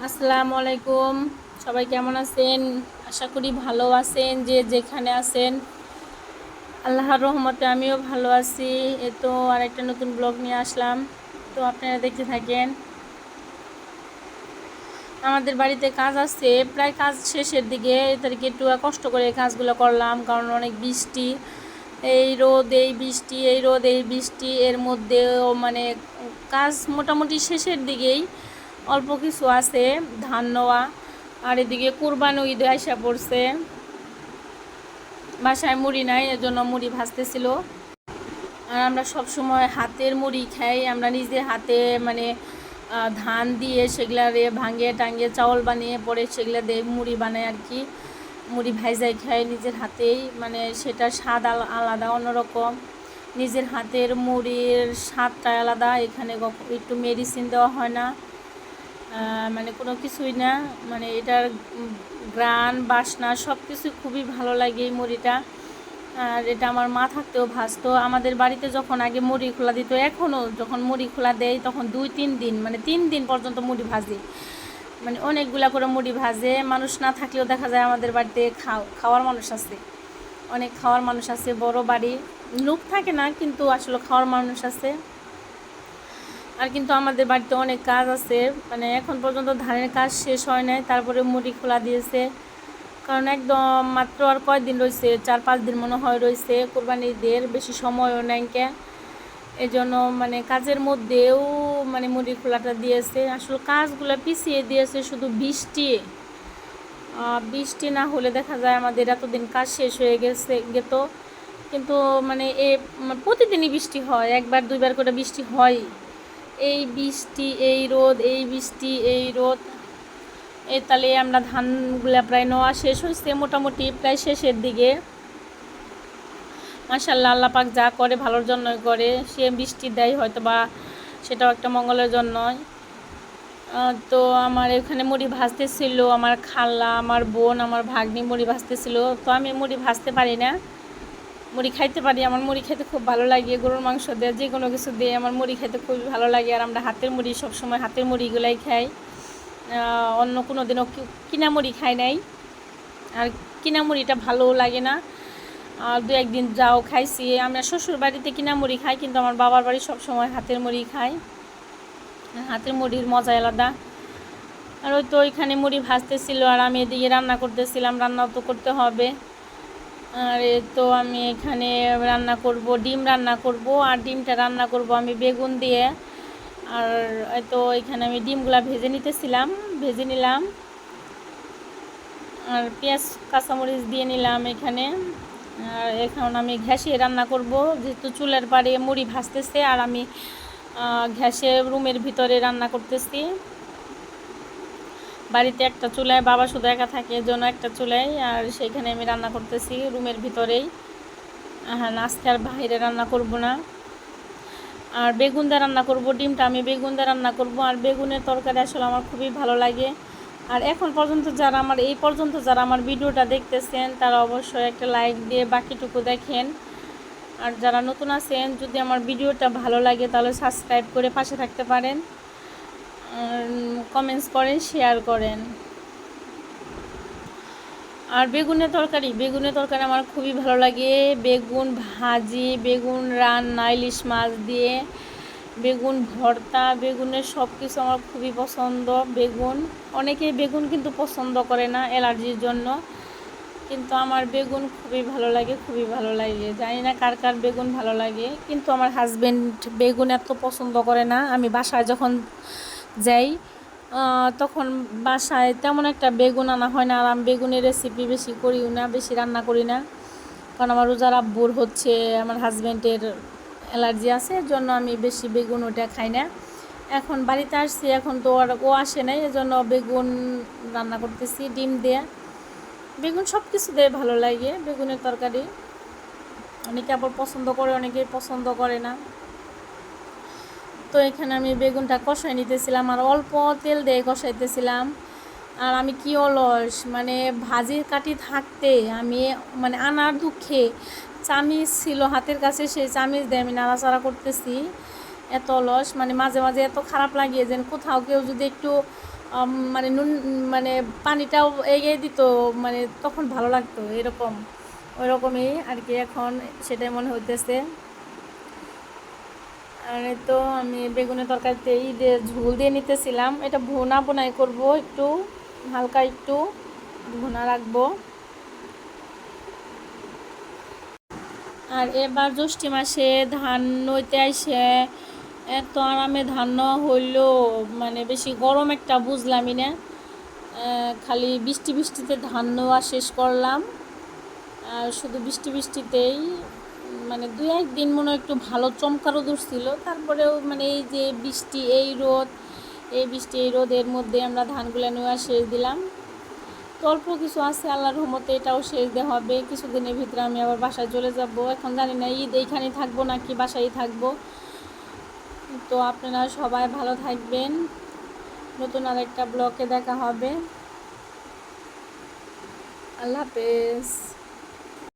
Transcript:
আসসালামু আলাইকুম। সবাই কেমন আছেন? আশা করি ভালো আছেন, যে যেখানে আছেন। আল্লাহর রহমতে আমিও ভালো আছি। তো আরেকটা নতুন ব্লগ নিয়ে আসলাম, তো আপনারা দেখতে থাকেন। আমাদের বাড়িতে কাজ আছে, প্রায় কাজ শেষের দিকে। তাদেরকে একটু কষ্ট করে কাজগুলো করলাম, কারণ অনেক বৃষ্টি। এই রোদ এই বৃষ্টি, এই রোদ এই বৃষ্টি, এর মধ্যেও মানে কাজ মোটামুটি শেষের দিকেই। অল্প কিছু আছে ধান নেওয়া, আর এদিকে কুরবানি ঈদ আইসা পড়ছে। বাসায় মুড়ি নাই, এজন্য মুড়ি ভাজতেছিল। আর আমরা সব সময় হাতের মুড়ি খাই, আমরা নিজের হাতে মানে ধান দিয়ে সেগুলারে ভাঙিয়ে টাঙিয়ে চাউল বানিয়ে পরে সেগুলা দিয়ে মুড়ি বানাই আর কি। মুড়ি ভাইজাই খাই নিজের হাতেই, মানে সেটা স্বাদ আলাদা, অন্যরকম। নিজের হাতের মুড়ির স্বাদটা আলাদা। এখানে একটু মেডিসিন দেওয়া হয় না, মানে কোনো কিছুই না, মানে এটার গ্রান বাসনা সব কিছু খুবই ভালো লাগে এই মুড়িটা। আর এটা আমার মা থাকতেও ভাজতো আমাদের বাড়িতে। যখন আগে মুড়ি খোলা দিত, এখনও যখন মুড়ি খোলা দেয় তখন 2-3 দিন, মানে 3 দিন পর্যন্ত মুড়ি ভাজে। মানে অনেকগুলা করে মুড়ি ভাজে। মানুষ না থাকলেও দেখা যায় আমাদের বাড়িতে খাওয়ার মানুষ আছে, অনেক খাওয়ার মানুষ আছে। বড় বাড়ি, লোক থাকে না, কিন্তু আসলে খাওয়ার মানুষ আছে। আর কিন্তু আমাদের বাড়িতে অনেক কাজ আছে, মানে এখন পর্যন্ত ধানের কাজ শেষ হয় নাই, তারপরে মুড়ি খোলা দিয়েছে। কারণ একদম মাত্র আর কয়দিন রয়েছে, 4-5 দিন মনে হয় রয়েছে কোরবানি ঈদের, বেশি সময়ও নাই কে। এই জন্য মানে কাজের মধ্যেও মানে মুড়ি খোলাটা দিয়েছে। আসলে কাজগুলো পিছিয়ে দিয়েছে শুধু বৃষ্টি। বৃষ্টি না হলে দেখা যায় আমাদের এতদিন কাজ শেষ হয়ে গেত। কিন্তু মানে প্রতিদিনই বৃষ্টি হয়, 1-2বার করে বৃষ্টি হয়। এই বৃষ্টি এই রোদ, এই বৃষ্টি এই রোদ, এই তালে আমরা ধানগুলা প্রায় নেওয়া শেষ হয়েছে, মোটামুটি প্রায় শেষের দিকে। মাশাআল্লাহ, আল্লাহ পাক যা করে ভালোর জন্যই করে। সে বৃষ্টি দেয় হয়তো বা সেটাও একটা মঙ্গলের জন্যই। তো আমার এখানে মুড়ি ভাজতেছিল আমার খালা, আমার বোন, আমার ভাগ্নি মুড়ি ভাজতেছিল। তো আমি মুড়ি ভাজতে পারি না, মুড়ি খাইতে পারি। আমার মুড়ি খেতে খুব ভালো লাগে, গরুর মাংস দিয়ে যে কোনো কিছু দিয়ে আমার মুড়ি খেতে খুবই ভালো লাগে। আর আমরা হাতের মুড়ি সবসময় হাতের মুড়িগুলাই খাই, অন্য কোনো দিনও কিনা মুড়ি খাই নাই। আর কিনা মুড়িটা ভালোও লাগে না। 2-1 দিন যাও খাইছি। আমরা শ্বশুর বাড়িতে কিনা মুড়ি খাই, কিন্তু আমার বাবার বাড়ি সবসময় হাতের মুড়ি খাই। হাতের মুড়ির মজা আলাদা। আর ওই তো ওইখানে মুড়ি ভাজতেছিল, আর আমি এদিকে রান্না করতেছিলাম। রান্নাও তো করতে হবে। আর তো আমি এখানে রান্না করব, ডিম রান্না করব। আর ডিমটা রান্না করব আমি বেগুন দিয়ে। আর তো এখানে আমি ডিমগুলা ভেজে নিলাম। আর পেঁয়াজ কাঁচামরিচ দিয়ে নিলাম এখানে। আর এখন আমি ঘ্যাসে রান্না করব, যেহেতু চুলার পাড়ে মুড়ি ভাজতেছে, আর আমি ঘ্যাসে রুমের ভিতরে রান্না করতেছি। বাড়িতে একটা চুলায়, বাবা শুধু একা থাকে, এজন্য একটা চুলায়, আর সেইখানে আমি রান্না করতেছি রুমের ভিতরেই। হ্যাঁ, আজকে আর বাইরে রান্না করব না। আর বেগুন দিয়ে রান্না করব, ডিমটা আমি বেগুন দিয়ে রান্না করব। আর বেগুনের তরকারি আসলে আমার খুবই ভালো লাগে। আর এখন পর্যন্ত যারা আমার ভিডিওটা দেখতেছেন, তারা অবশ্যই একটা লাইক দিয়ে বাকিটুকু দেখেন। আর যারা নতুন আছেন, যদি আমার ভিডিওটা ভালো লাগে তাহলে সাবস্ক্রাইব করে পাশে থাকতে পারেন, কমেন্টস করেন, শেয়ার করেন। আর বেগুনের তরকারি আমার খুবই ভালো লাগে। বেগুন ভাজি, বেগুন রান্না, ইলিশ মাছ দিয়ে বেগুন ভর্তা, বেগুনের সব কিছু আমার খুবই পছন্দ। অনেকে বেগুন কিন্তু পছন্দ করে না অ্যালার্জির জন্য, কিন্তু আমার বেগুন খুবই ভালো লাগে। জানি না কার কার বেগুন ভালো লাগে, কিন্তু আমার হাজব্যান্ড বেগুন এত পছন্দ করে না। আমি বাসায় যখন যাই তখন বাসায় তেমন একটা বেগুন আনা হয় না। আর আমি বেগুনের রেসিপি বেশি করিও না, বেশি রান্না করি না, কারণ আমার রোজার আব্বুর হচ্ছে আমার হাজব্যান্ডের অ্যালার্জি আছে, এর জন্য আমি বেশি বেগুন ওটা খাই না। এখন বাড়িতে আসছি, এখন তো আর ও আসে নাই, এজন্য বেগুন রান্না করতেছি ডিম দিয়ে। বেগুন সব কিছু দিয়ে ভালো লাগে বেগুনের তরকারি। অনেকে আবার পছন্দ করে, অনেকে পছন্দ করে না। তো এখানে আমি বেগুনটা কষাই নিতেছিলাম, আর অল্প তেল দিয়ে কষাইতেছিলাম। আর আমি কি অলস, মানে ভাজির কাঠি থাকতে আমি মানে আনার দুঃখে চামিচ ছিল হাতের কাছে, সেই চামিচ দিয়ে আমি নাড়াচাড়া করতেছি। এত অলস, মানে মাঝে মাঝে এত খারাপ লাগে যে কোথাও কেউ যদি একটু মানে নুন মানে পানিটাও এগিয়ে দিত, মানে তখন ভালো লাগতো এরকম, ওই রকমই আর কি এখন সেটাই মনে হইতেছে। আর এই তো আমি বেগুনের তরকারিতে ঝোল দিয়ে নিতেছিলাম, এটা ভুনা বোনাই করব, একটু হালকা একটু ভুনা রাখবো। আর এবার জ্যৈষ্ঠ মাসে ধান নইতে আইসে এত আরামে ধান নেওয়া হইলো, মানে বেশি গরম একটা বুঝলামই না, খালি বৃষ্টি বৃষ্টিতে ধান নেওয়া শেষ করলাম। আর শুধু বৃষ্টি বৃষ্টিতেই মানে দুই একদিন মনে হয় একটু ভালো চমকারও দূর ছিল, তারপরেও মানে এই যে বৃষ্টি এই রোদ, এই বৃষ্টি এই রোদের মধ্যে আমরা ধানগুলো নেওয়া শেষ দিলাম। তো অল্প কিছু আছে আল্লাহর রহমতে, এটাও শেষ দেওয়া হবে কিছুদিনের ভিতরে। আমি আবার বাসায় চলে যাব, এখন জানি না ঈদ এইখানেই থাকবো নাকি বাসায় থাকবো। তো আপনারা সবাই ভালো থাকবেন, নতুন আরেকটা ব্লগে দেখা হবে। আল্লাহ হাফেজ।